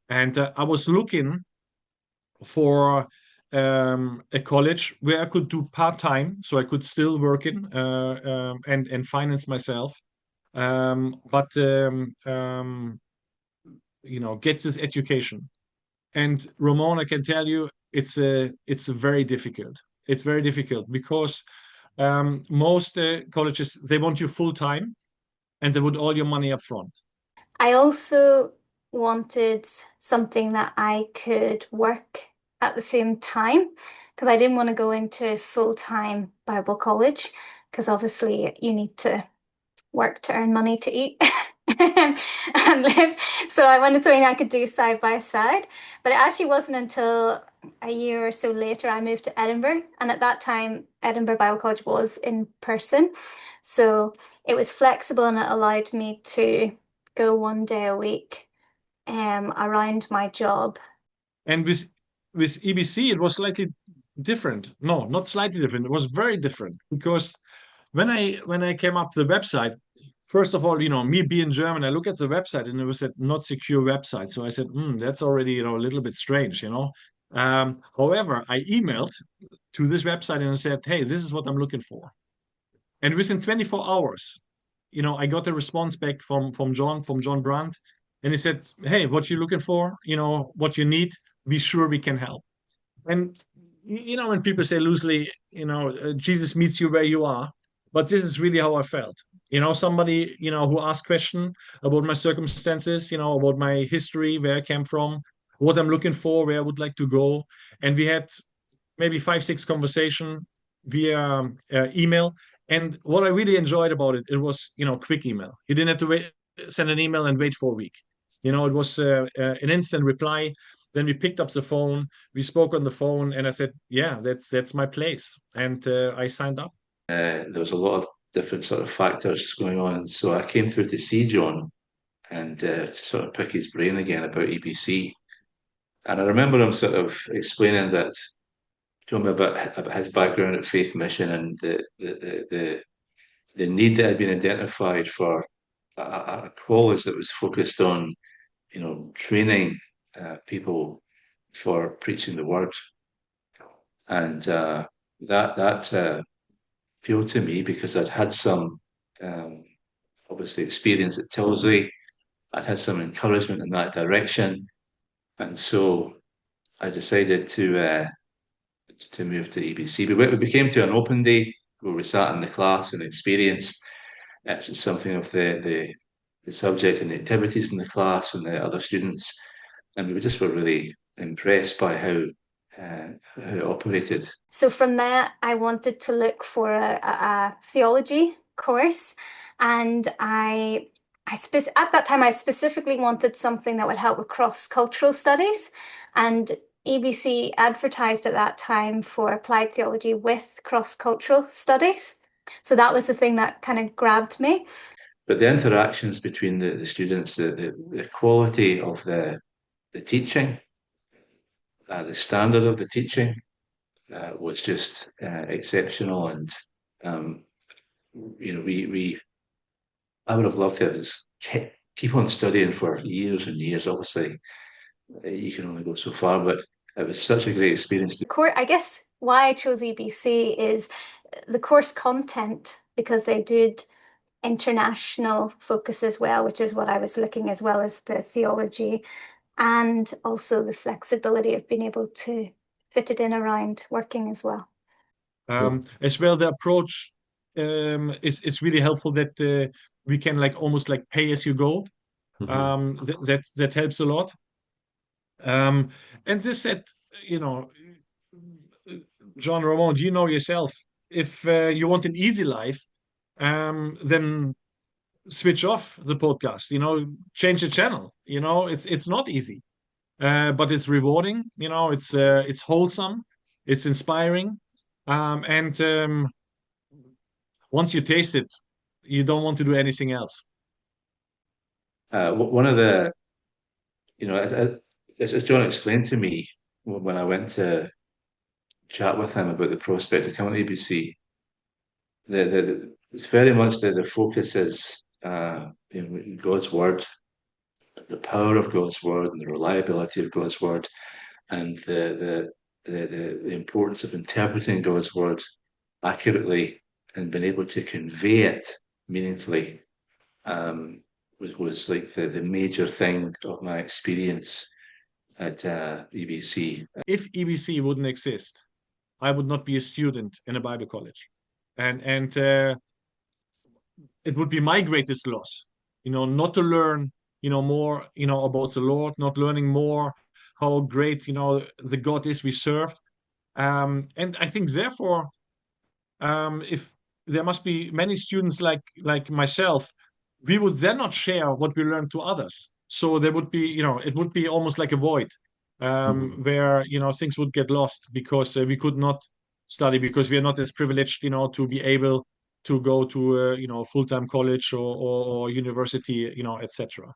And I was looking for a college where I could do part-time, so I could still work in and finance myself, but get this education. And Ramon, I can tell you, it's very difficult. It's very difficult because most colleges, they want you full time and they want all your money up front. I also wanted something that I could work at the same time because I didn't want to go into full-time Bible college because obviously you need to work to earn money to eat and live. So I wanted something I could do side by side. But it actually wasn't until a year or so later I moved to Edinburgh. And at that time, Edinburgh Bible College was in person. So it was flexible and it allowed me to go 1 day a week around my job. And with EBC, it was slightly different. No, not slightly different. It was very different because when I came up to the website, first of all, me being German, I look at the website and it was a not secure website. So I said, that's already, a little bit strange. However, I emailed to this website and I said, hey, this is what I'm looking for. And within 24 hours, I got a response back from John Brandt, and he said, hey, what you looking for? What you need? Be sure we can help. And when people say loosely, Jesus meets you where you are, but this is really how I felt. Somebody, who asked question about my circumstances, about my history, where I came from, what I'm looking for, where I would like to go. And we had maybe 5, 6 conversation via email. And what I really enjoyed about it, it was, quick email. You didn't have to send an email and wait for a week. It was an instant reply. Then we picked up the phone, we spoke on the phone, and I said, "Yeah, that's my place," and I signed up. There was a lot of different sort of factors going on, so I came through to see John and to sort of pick his brain again about EBC. And I remember him sort of explaining that told me about his background at Faith Mission and the need that had been identified for a college that was focused on, training people for preaching the word. And that appealed to me because I'd had some um, obviously experience at Tilsley. I'd had some encouragement in that direction, and so I decided to move to EBC. We came to an open day where we sat in the class and experienced something of the subject and the activities in the class and the other students, and we just were really impressed by how it operated. So from there, I wanted to look for a theology course, and at that time I specifically wanted something that would help with cross-cultural studies, and EBC advertised at that time for applied theology with cross-cultural studies. So that was the thing that kind of grabbed me. But the interactions between the students, the quality of the teaching, the standard of the teaching was just exceptional. And um, we I would have loved to have just keep on studying for years and years. Obviously, you can only go so far, but it was such a great experience. I guess why I chose EBC is the course content because they did international focus as well, which is what I was looking as well as the theology and also the flexibility of being able to fit it in around working as well. As well, the approach is really helpful that we can like almost like pay as you go. That helps a lot. And this said, you know, John Ramon, you know yourself, if you want an easy life, then switch off the podcast, change the channel. It's not easy, but it's rewarding. It's wholesome, it's inspiring, and once you taste it, you don't want to do anything else. One of the, as John explained to me when I went to chat with him about the prospect of coming to ABC, it's very much the focus is God's word, the power of God's word and the reliability of God's word, and the importance of interpreting God's word accurately and being able to convey it meaningfully, was like the major thing of my experience at EBC. If EBC wouldn't exist, I would not be a student in a Bible college, and it would be my greatest loss, not to learn, more, about the Lord, not learning more how great, the God is we serve. And I think therefore, if there must be many students like myself, we would then not share what we learned to others. So there would be, it would be almost like a void, where, things would get lost because we could not study because we are not as privileged, to be able to go to full-time college or university, etc.